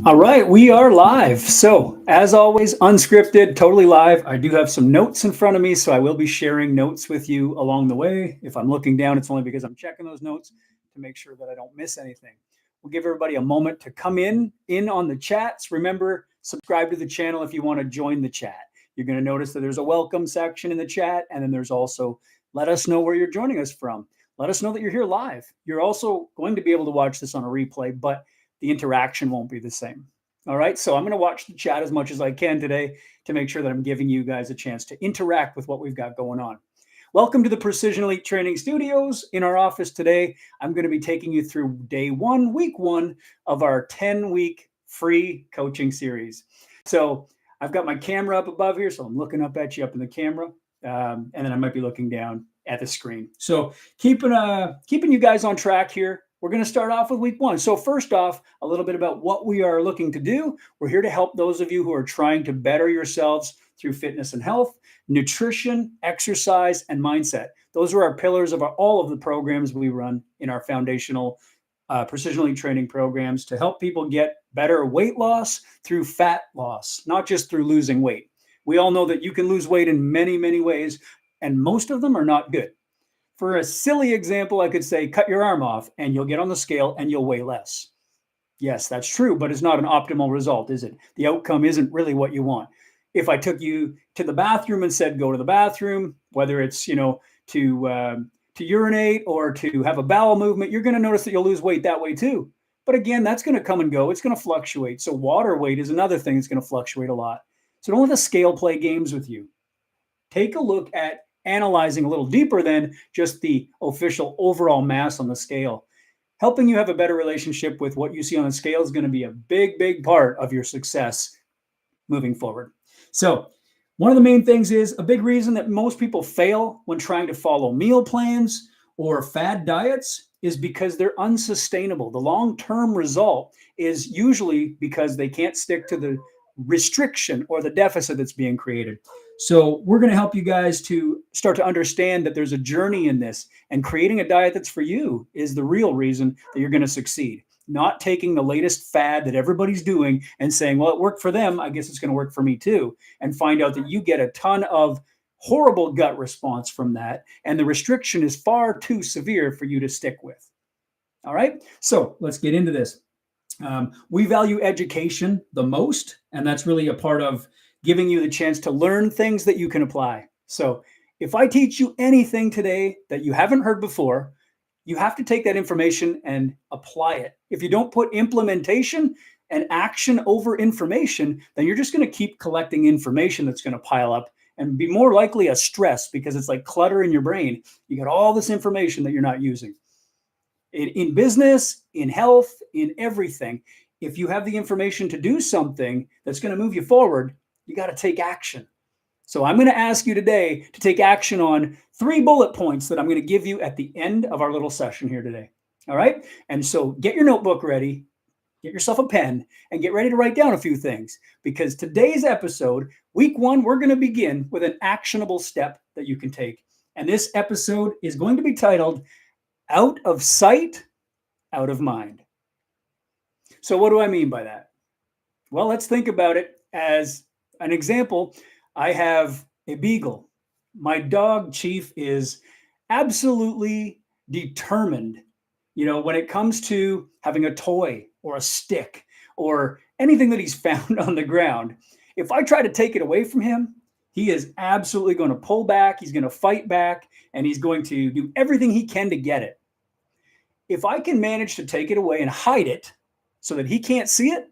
All right, we are live. So, as always, unscripted, totally live. I do have some notes in front of me, so I will be sharing notes with you along the way. If I'm looking down, it's only because I'm checking those notes to make sure that I don't miss anything. We'll give everybody a moment to come in on the chats. Remember, subscribe to the channel if you want to join the chat. You're going to notice that there's a welcome section in the chat, and then there's also let us know where you're joining us from. Let us know that you're here live. You're also going to be able to watch this on a replay, but the interaction won't be the same. All right, so I'm going to watch the chat as much as I can today to make sure that I'm giving you guys a chance to interact with what we've got going on. Welcome to the Precision Elite Training Studios. In our office today, I'm going to be taking you through day one, week one of our 10-week free coaching series. So I've got my camera up above here, so I'm looking up at you up in the camera, and then I might be looking down at the screen. So keeping you guys on track here. We're going to start off with week one. So first off, a little bit about what we are looking to do. We're here to help those of you who are trying to better yourselves through fitness and health, nutrition, exercise, and mindset. Those are our pillars of all of the programs we run in our foundational precision elite training programs to help people get better weight loss through fat loss, not just through losing weight. We all know that you can lose weight in many, many ways, and most of them are not good. For a silly example, I could say, cut your arm off and you'll get on the scale and you'll weigh less. Yes, that's true, but it's not an optimal result, is it? The outcome isn't really what you want. If I took you to the bathroom and said, go to the bathroom, whether it's, to urinate or to have a bowel movement, you're going to notice that you'll lose weight that way too. But again, that's going to come and go. It's going to fluctuate. So water weight is another thing that's going to fluctuate a lot. So don't let the scale play games with you. Take a look at analyzing a little deeper than just the official overall mass on the scale. Helping you have a better relationship with what you see on the scale is going to be a big, big part of your success moving forward. So one of the main things is a big reason that most people fail when trying to follow meal plans or fad diets is because they're unsustainable. The long-term result is usually because they can't stick to the restriction or the deficit that's being created. So we're going to help you guys to start to understand that there's a journey in this, and creating a diet that's for you is the real reason that you're going to succeed. Not taking the latest fad that everybody's doing and saying, well, it worked for them, I guess it's going to work for me too, and find out that you get a ton of horrible gut response from that, and the restriction is far too severe for you to stick with. All right, so let's get into this. We value education the most, and that's really a part of giving you the chance to learn things that you can apply. So if I teach you anything today that you haven't heard before, you have to take that information and apply it. If you don't put implementation and action over information, then you're just going to keep collecting information that's going to pile up and be more likely a stress, because it's like clutter in your brain. You got all this information that you're not using. In business, in health, in everything, if you have the information to do something that's going to move you forward, you got to take action. So I'm going to ask you today to take action on 3 bullet points that I'm going to give you at the end of our little session here today. All right? And so get your notebook ready, get yourself a pen, and get ready to write down a few things, because today's episode, week one, we're going to begin with an actionable step that you can take. And this episode is going to be titled, Out of Sight, Out of Mind. So what do I mean by that? Well, let's think about it as an example. I have a beagle. My dog, Chief, is absolutely determined, when it comes to having a toy or a stick or anything that he's found on the ground. If I try to take it away from him, he is absolutely going to pull back. He's going to fight back, and he's going to do everything he can to get it. If I can manage to take it away and hide it so that he can't see it,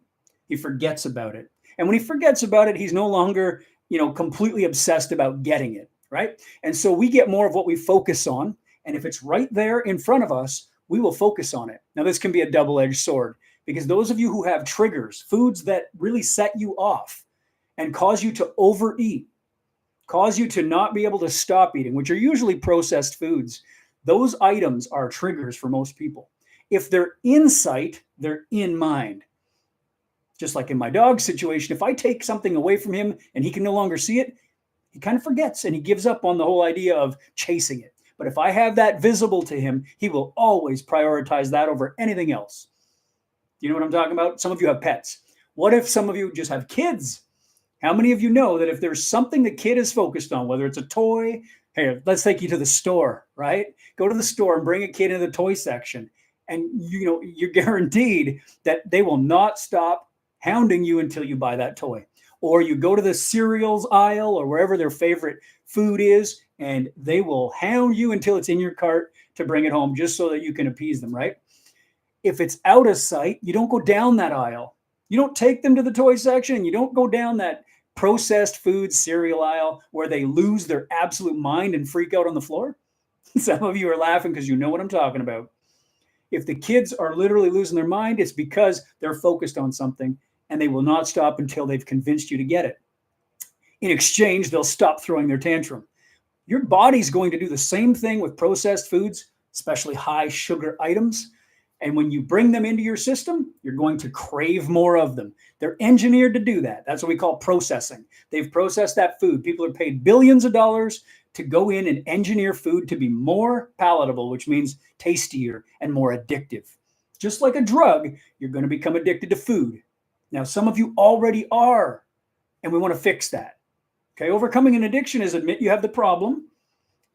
he forgets about it. And when he forgets about it, he's no longer, completely obsessed about getting it, right? And so we get more of what we focus on. And if it's right there in front of us, we will focus on it. Now, this can be a double-edged sword, because those of you who have triggers, foods that really set you off and cause you to overeat, cause you to not be able to stop eating, which are usually processed foods, those items are triggers for most people. If they're in sight, they're in mind. Just like in my dog's situation, if I take something away from him and he can no longer see it, he kind of forgets and he gives up on the whole idea of chasing it. But if I have that visible to him, he will always prioritize that over anything else. Do you know what I'm talking about? Some of you have pets. What if some of you just have kids? How many of you know that if there's something the kid is focused on, whether it's a toy, hey, let's take you to the store, right? Go to the store and bring a kid into the toy section. And you're guaranteed that they will not stop hounding you until you buy that toy. Or you go to the cereals aisle or wherever their favorite food is, and they will hound you until it's in your cart to bring it home just so that you can appease them, right? If it's out of sight, you don't go down that aisle. You don't take them to the toy section. You don't go down that processed food cereal aisle where they lose their absolute mind and freak out on the floor. Some of you are laughing because you know what I'm talking about. If the kids are literally losing their mind, it's because they're focused on something and they will not stop until they've convinced you to get it. In exchange, they'll stop throwing their tantrum. Your body's going to do the same thing with processed foods, especially high sugar items. And when you bring them into your system, you're going to crave more of them. They're engineered to do that. That's what we call processing. They've processed that food. People are paid billions of dollars to go in and engineer food to be more palatable, which means tastier and more addictive. Just like a drug, you're going to become addicted to food. Now, some of you already are, and we want to fix that. Okay, overcoming an addiction is admit you have the problem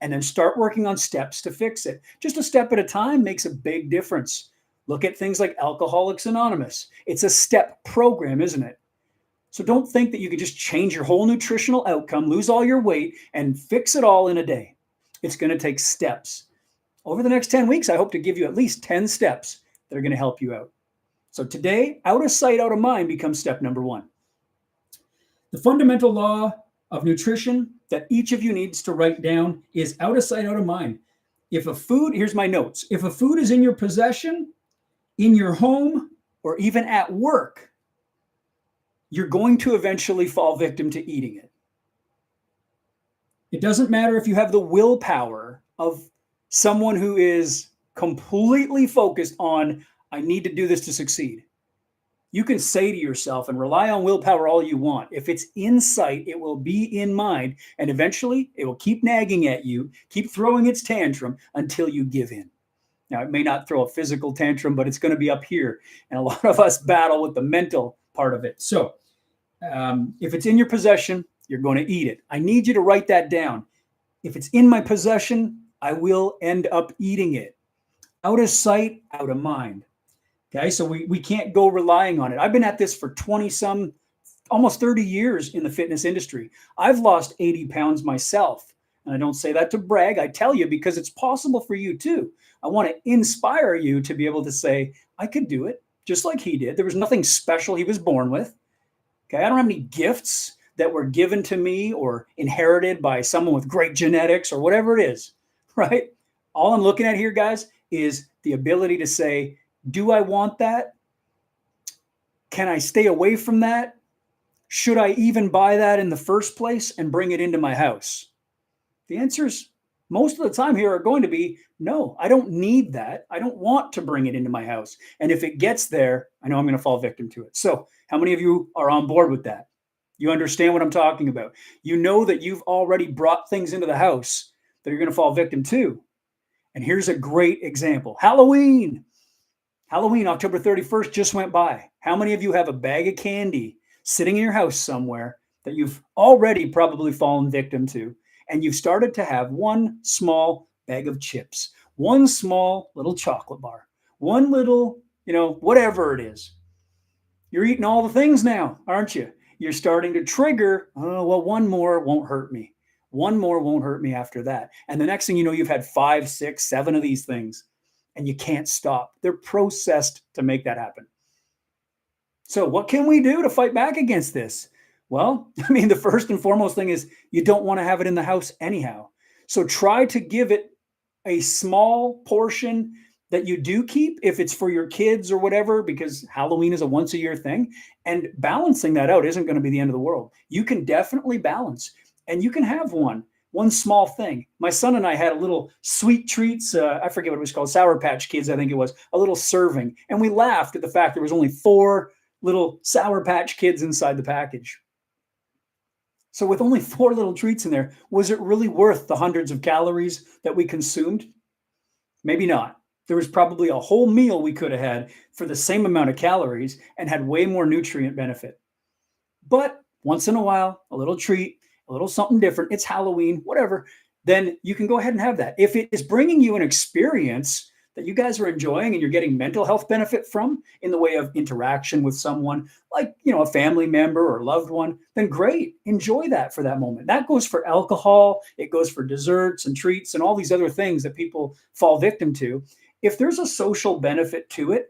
and then start working on steps to fix it. Just a step at a time makes a big difference. Look at things like Alcoholics Anonymous. It's a step program, isn't it? So don't think that you can just change your whole nutritional outcome, lose all your weight, and fix it all in a day. It's going to take steps. Over the next 10 weeks, I hope to give you at least 10 steps that are going to help you out. So today, out of sight, out of mind becomes step number 1. The fundamental law of nutrition that each of you needs to write down is out of sight, out of mind. If a food, here's my notes. If a food is in your possession, in your home, or even at work, you're going to eventually fall victim to eating it. It doesn't matter if you have the willpower of someone who is completely focused on, I need to do this to succeed. You can say to yourself and rely on willpower all you want. If it's in sight, it will be in mind. And eventually it will keep nagging at you, keep throwing its tantrum until you give in. Now, it may not throw a physical tantrum, but it's going to be up here. And a lot of us battle with the mental part of it. So if it's in your possession, you're going to eat it. I need you to write that down. If it's in my possession, I will end up eating it. Out of sight, out of mind. Okay, so we can't go relying on it. I've been at this for 20-some, almost 30 years in the fitness industry. I've lost 80 pounds myself. And I don't say that to brag. I tell you because it's possible for you too. I want to inspire you to be able to say, I could do it just like he did. There was nothing special he was born with. Okay, I don't have any gifts that were given to me or inherited by someone with great genetics or whatever it is, right? All I'm looking at here, guys, is the ability to say, do I want that? Can I stay away from that? Should I even buy that in the first place and bring it into my house? The answers most of the time here are going to be, no, I don't need that. I don't want to bring it into my house. And if it gets there, I know I'm going to fall victim to it. So how many of you are on board with that? You understand what I'm talking about. You know that you've already brought things into the house that you're going to fall victim to. And here's a great example. Halloween, October 31st just went by. How many of you have a bag of candy sitting in your house somewhere that you've already probably fallen victim to? And you've started to have one small bag of chips, one small little chocolate bar, one little, whatever it is. You're eating all the things now, aren't you? You're starting to trigger, oh, well, one more won't hurt me. One more won't hurt me after that. And the next thing you know, you've had 5, 6, 7 of these things. And you can't stop. They're processed to make that happen. So what can we do to fight back against this? Well, the first and foremost thing is you don't want to have it in the house anyhow. So try to give it a small portion that you do keep if it's for your kids or whatever, because Halloween is a once a year thing. And balancing that out isn't going to be the end of the world. You can definitely balance and you can have one small thing. My son and I had a little sweet treats. I forget what it was called. Sour Patch Kids, I think it was. A little serving. And we laughed at the fact there was only 4 little Sour Patch Kids inside the package. So with only 4 little treats in there, was it really worth the hundreds of calories that we consumed? Maybe not. There was probably a whole meal we could have had for the same amount of calories and had way more nutrient benefit. But once in a while, a little treat, a little something different, it's Halloween, whatever, then you can go ahead and have that. If it is bringing you an experience that you guys are enjoying and you're getting mental health benefit from in the way of interaction with someone like, a family member or loved one, then great. Enjoy that for that moment. That goes for alcohol, it goes for desserts and treats and all these other things that people fall victim to. If there's a social benefit to it,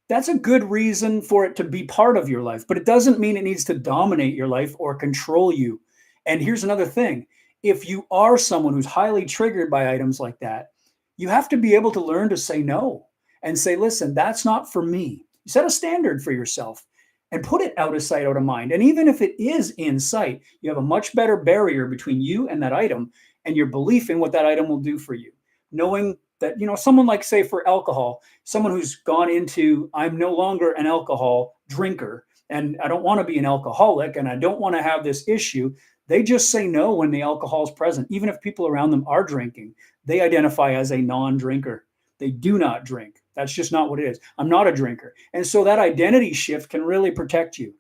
that's a good reason for it to be part of your life, but it doesn't mean it needs to dominate your life or control you. And here's another thing. If you are someone who's highly triggered by items like that, you have to be able to learn to say no and say, listen, that's not for me. Set a standard for yourself and put it out of sight, out of mind. And even if it is in sight, you have a much better barrier between you and that item and your belief in what that item will do for you. Knowing that, someone like, say, for alcohol, someone who's gone into, I'm no longer an alcohol drinker and I don't want to be an alcoholic and I don't want to have this issue. They just say no when the alcohol is present. Even if people around them are drinking, they identify as a non-drinker. They do not drink. That's just not what it is. I'm not a drinker. And so that identity shift can really protect you.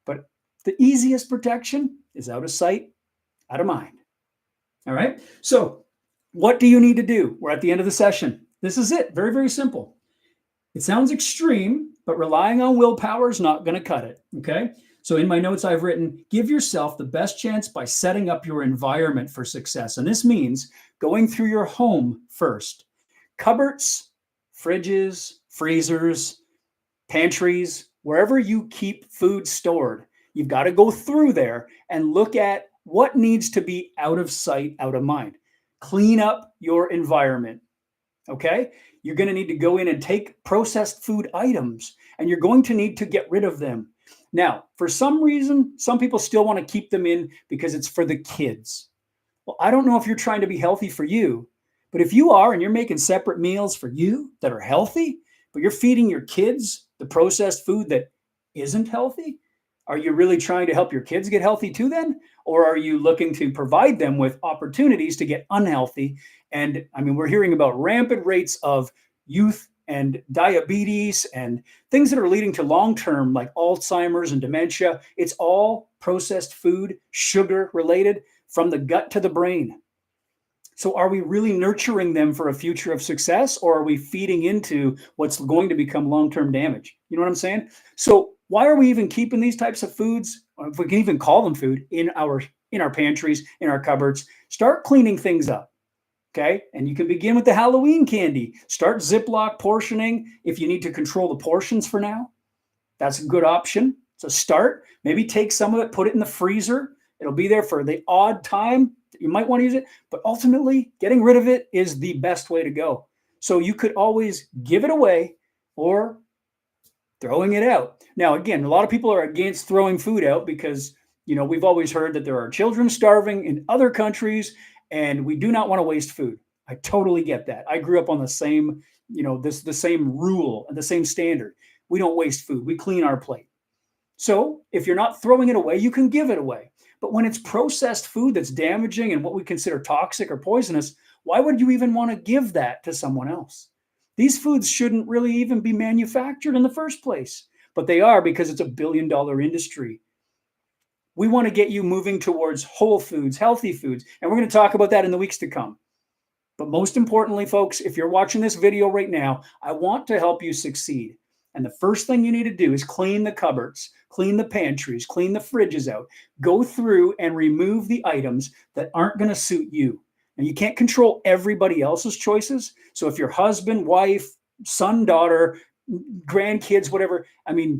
But the easiest protection is out of sight, out of mind. All right. So what do you need to do? We're at the end of the session. This is it. Very, very simple. It sounds extreme, but relying on willpower is not going to cut it. Okay. So in my notes, I've written, give yourself the best chance by setting up your environment for success. And this means going through your home first. Cupboards, fridges, freezers, pantries, wherever you keep food stored, you've got to go through there and look at what needs to be out of sight, out of mind. Clean up your environment. Okay. You're going to need to go in and take processed food items and you're going to need to get rid of them. Now, for some reason, some people still want to keep them in because it's for the kids. Well, I don't know if you're trying to be healthy for you, but if you are and you're making separate meals for you that are healthy, but you're feeding your kids the processed food that isn't healthy, are you really trying to help your kids get healthy too then? Or are you looking to provide them with opportunities to get unhealthy? And I mean, we're hearing about rampant rates of youth and diabetes and things that are leading to long-term like Alzheimer's and dementia. It's all processed food, sugar related from the gut to the brain. So are we really nurturing them for a future of success or are we feeding into what's going to become long-term damage? You know what I'm saying? So why are we even keeping these types of foods, or if we can even call them food, in our pantries, in our cupboards? Start cleaning things up. Okay. And you can begin with the Halloween candy. Start Ziploc portioning. If you need to control the portions for now, that's a good option. It's a start. Maybe take some of it, put it in the freezer. It'll be there for the odd time that you might want to use it. But ultimately, getting rid of it is the best way to go. So you could always give it away or throwing it out. Now, again, a lot of people are against throwing food out because, we've always heard that there are children starving in other countries and we do not want to waste food. I totally get that. I grew up on the same, the same rule and the same standard. We don't waste food. We clean our plate. So if you're not throwing it away, you can give it away. But when it's processed food that's damaging and what we consider toxic or poisonous, why would you even want to give that to someone else? These foods shouldn't really even be manufactured in the first place, but they are because it's a billion-dollar industry. We want to get you moving towards whole foods, healthy foods, and we're going to talk about that in the weeks to come. But most importantly, folks, if you're watching this video right now, I want to help you succeed. And the first thing you need to do is clean the cupboards, clean the pantries, clean the fridges out. Go through and remove the items that aren't going to suit you. And you can't control everybody else's choices. So if your husband, wife, son, daughter, grandkids, whatever,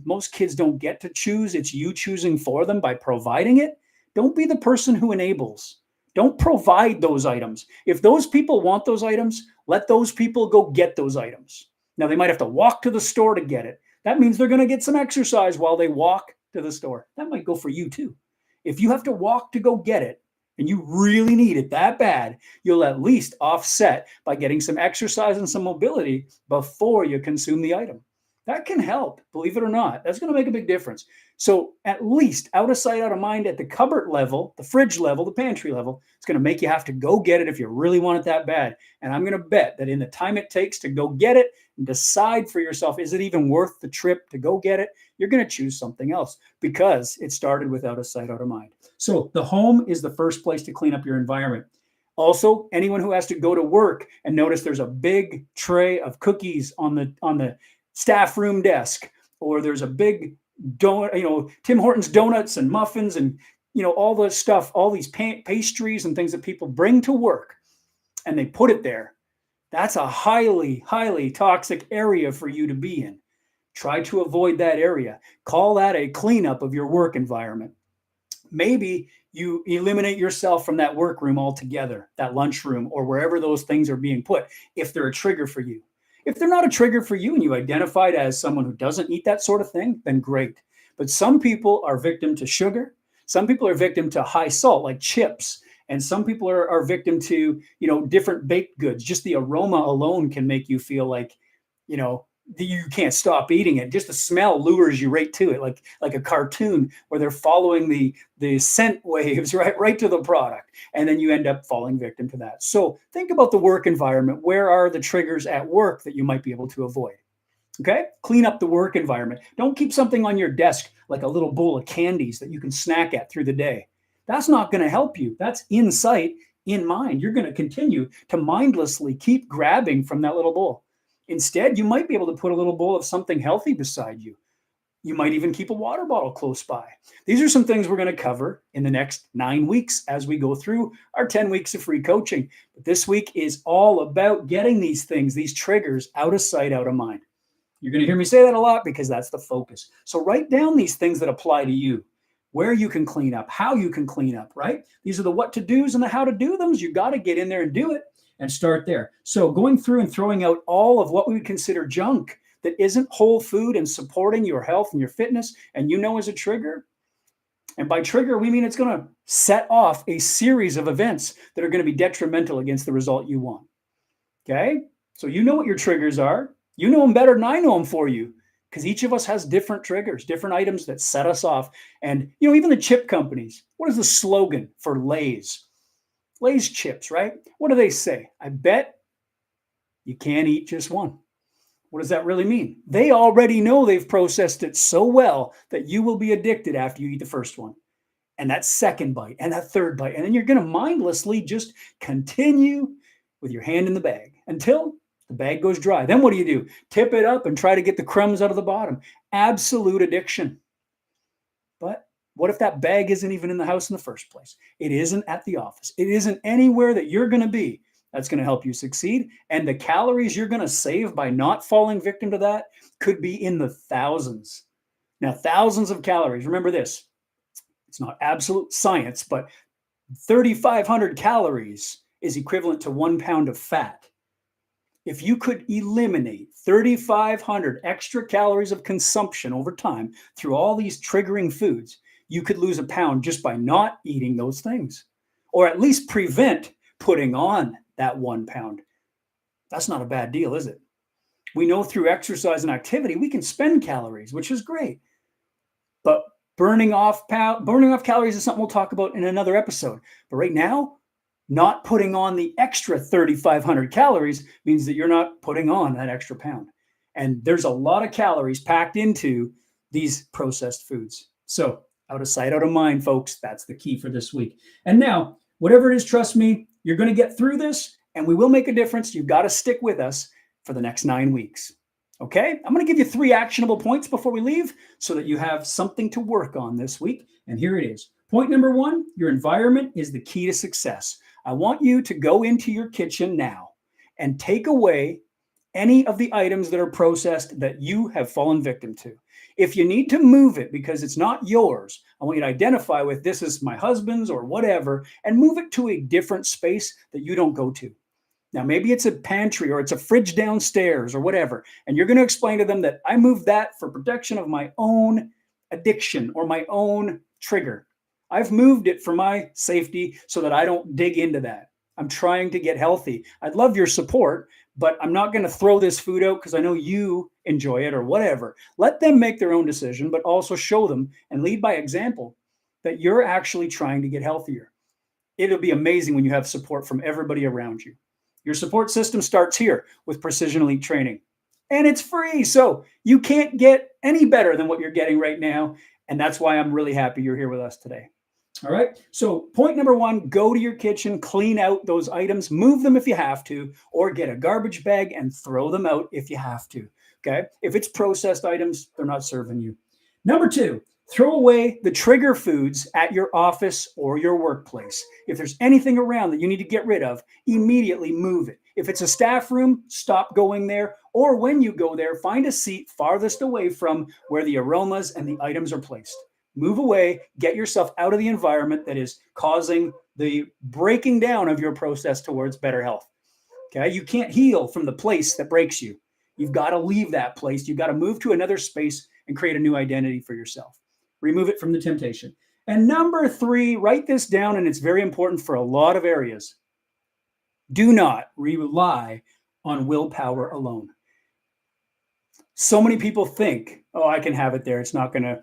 most kids don't get to choose. It's you choosing for them by providing it. Don't be the person who enables. Don't provide those items. If those people want those items, let those people go get those items. Now, they might have to walk to the store to get it. That means they're going to get some exercise while they walk to the store. That might go for you too. If you have to walk to go get it, and you really need it that bad, you'll at least offset by getting some exercise and some mobility before you consume the item. That can help, believe it or not. That's going to make a big difference. So at least out of sight, out of mind at the cupboard level, the fridge level, the pantry level, it's going to make you have to go get it if you really want it that bad. And I'm going to bet that in the time it takes to go get it and decide for yourself, is it even worth the trip to go get it? You're going to choose something else because it started with out of sight, out of mind. So the home is the first place to clean up your environment. Also, anyone who has to go to work and notice there's a big tray of cookies on the staff room desk, or there's a big donut, Tim Hortons donuts and muffins and all the stuff, all these pastries and things that people bring to work, and they put it there. That's a highly, highly toxic area for you to be in. Try to avoid that area. Call that a cleanup of your work environment. Maybe you eliminate yourself from that workroom altogether, that lunchroom, or wherever those things are being put, if they're a trigger for you. If they're not a trigger for you and you identified as someone who doesn't eat that sort of thing, then great. But some people are victim to sugar. Some people are victim to high salt, like chips. And some people are victim to, different baked goods. Just the aroma alone can make you feel like, you can't stop eating it. Just the smell lures you right to it, like a cartoon where they're following the scent waves right to the product, and then you end up falling victim to that. So think about the work environment. Where are the triggers at work that you might be able to avoid? Okay, clean up the work environment. Don't keep something on your desk like a little bowl of candies that you can snack at through the day. That's not going to help you. That's in sight, in mind. You're going to continue to mindlessly keep grabbing from that little bowl. Instead, you might be able to put a little bowl of something healthy beside you. You might even keep a water bottle close by. These are some things we're going to cover in the next 9 weeks as we go through our 10 weeks of free coaching. But this week is all about getting these things, these triggers, out of sight, out of mind. You're going to hear me say that a lot because that's the focus. So write down these things that apply to you, where you can clean up, how you can clean up, right? These are the what to do's and the how to do them. You got to get in there and do it. And start there. So going through and throwing out all of what we would consider junk that isn't whole food and supporting your health and your fitness, and as a trigger. And by trigger, we mean it's going to set off a series of events that are going to be detrimental against the result you want. Okay? So you know what your triggers are. You know them better than I know them for you, because each of us has different triggers, different items that set us off. And, even the chip companies, what is the slogan for Lay's? Lay's chips, right? What do they say? I bet you can't eat just one. What does that really mean? They already know they've processed it so well that you will be addicted after you eat the first one. And that second bite and that third bite. And then you're going to mindlessly just continue with your hand in the bag until the bag goes dry. Then what do? Tip it up and try to get the crumbs out of the bottom. Absolute addiction. But what if that bag isn't even in the house in the first place? It isn't at the office. It isn't anywhere that you're going to be. That's going to help you succeed. And the calories you're going to save by not falling victim to that could be in the thousands. Now, thousands of calories. Remember this. It's not absolute science, but 3,500 calories is equivalent to 1 pound of fat. If you could eliminate 3,500 extra calories of consumption over time through all these triggering foods, you could lose a pound just by not eating those things, or at least prevent putting on that 1 pound. That's not a bad deal, is it? We know through exercise and activity, we can spend calories, which is great. But burning off calories is something we'll talk about in another episode. But right now, not putting on the extra 3,500 calories means that you're not putting on that extra pound. And there's a lot of calories packed into these processed foods. So out of sight, out of mind, folks, that's the key for this week. And now, whatever it is, trust me, you're going to get through this and we will make a difference. You've got to stick with us for the next 9 weeks. Okay? I'm going to give you 3 actionable points before we leave so that you have something to work on this week. And here it is. Point number 1, your environment is the key to success. I want you to go into your kitchen now and take away any of the items that are processed that you have fallen victim to. If you need to move it because it's not yours, I want you to identify with this is my husband's or whatever, and move it to a different space that you don't go to. Now, maybe it's a pantry or it's a fridge downstairs or whatever, and you're going to explain to them that I moved that for protection of my own addiction or my own trigger. I've moved it for my safety so that I don't dig into that. I'm trying to get healthy. I'd love your support, but I'm not going to throw this food out because I know you enjoy it or whatever. Let them make their own decision, but also show them and lead by example that you're actually trying to get healthier. It'll be amazing when you have support from everybody around you. Your support system starts here with Precision Elite Training, and it's free. So you can't get any better than what you're getting right now. And that's why I'm really happy you're here with us today. All right. So, point number one, go to your kitchen, clean out those items, move them if you have to, or get a garbage bag and throw them out if you have to. Okay. If it's processed items, they're not serving you. Number two, throw away the trigger foods at your office or your workplace. If there's anything around that you need to get rid of, immediately move it. If it's a staff room, stop going there. Or when you go there, find a seat farthest away from where the aromas and the items are placed. Move away, get yourself out of the environment that is causing the breaking down of your process towards better health. Okay. You can't heal from the place that breaks you. You've got to leave that place. You've got to move to another space and create a new identity for yourself. Remove it from the temptation. And number three, write this down, and it's very important for a lot of areas. Do not rely on willpower alone. So many people think, oh, I can have it there. It's not gonna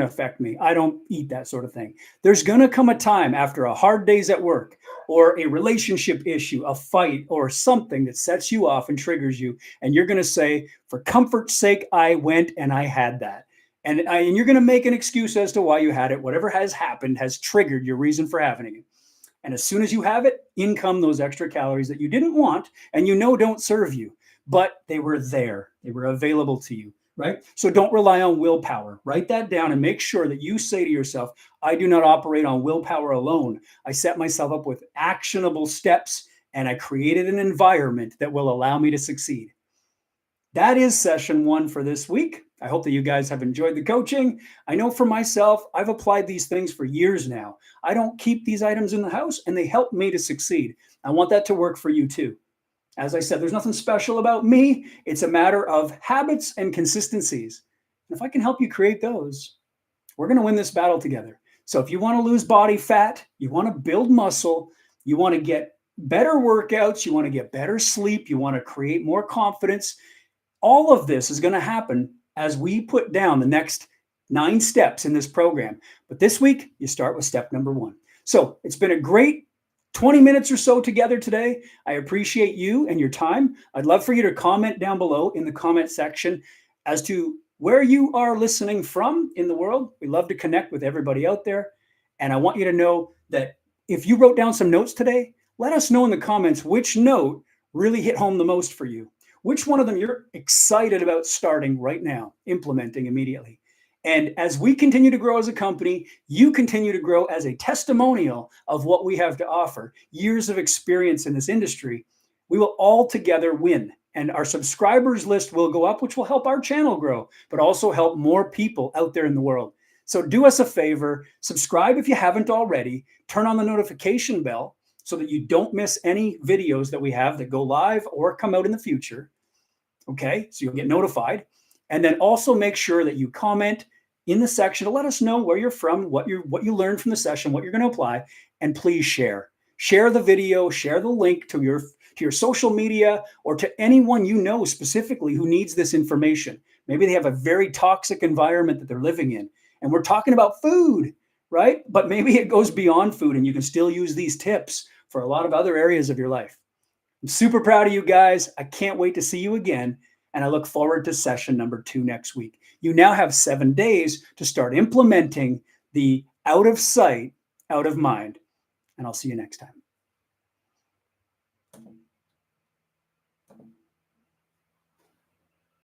affect me. I don't eat that sort of thing. There's gonna come a time after a hard day's at work or a relationship issue, a fight, or something that sets you off and triggers you, and you're gonna say, for comfort's sake, I went and I had that. And you're gonna make an excuse as to why you had it. Whatever has happened has triggered your reason for having it. And as soon as you have it, in come those extra calories that you didn't want and you know don't serve you. But they were there. They were available to you, right? So don't rely on willpower. Write that down and make sure that you say to yourself, I do not operate on willpower alone. I set myself up with actionable steps and I created an environment that will allow me to succeed. That is session one for this week. I hope that you guys have enjoyed the coaching. I know for myself, I've applied these things for years now. I don't keep these items in the house and they help me to succeed. I want that to work for you too. As I said, there's nothing special about me. It's a matter of habits and consistencies. And if I can help you create those, we're going to win this battle together. So if you want to lose body fat, you want to build muscle, you want to get better workouts, you want to get better sleep, you want to create more confidence, all of this is going to happen as we put down the next 9 steps in this program. But this week, you start with step number 1. So it's been a great 20 minutes or so together today. I appreciate you and your time. I'd love for you to comment down below in the comment section as to where you are listening from in the world. We love to connect with everybody out there. And I want you to know that if you wrote down some notes today, let us know in the comments which note really hit home the most for you. Which one of them you're excited about starting right now, implementing immediately. And as we continue to grow as a company, you continue to grow as a testimonial of what we have to offer, years of experience in this industry. We will all together win. And our subscribers list will go up, which will help our channel grow, but also help more people out there in the world. So do us a favor, subscribe if you haven't already, turn on the notification bell so that you don't miss any videos that we have that go live or come out in the future. Okay, so you'll get notified. And then also make sure that you comment in the section to let us know where you're from, what you learned from the session, what you're going to apply, and please share. Share the video, share the link to your social media or to anyone you know specifically who needs this information. Maybe they have a very toxic environment that they're living in. And we're talking about food, right? But maybe it goes beyond food and you can still use these tips for a lot of other areas of your life. I'm super proud of you guys. I can't wait to see you again. And I look forward to session number 2 next week. You now have 7 days to start implementing the out of sight, out of mind. And I'll see you next time.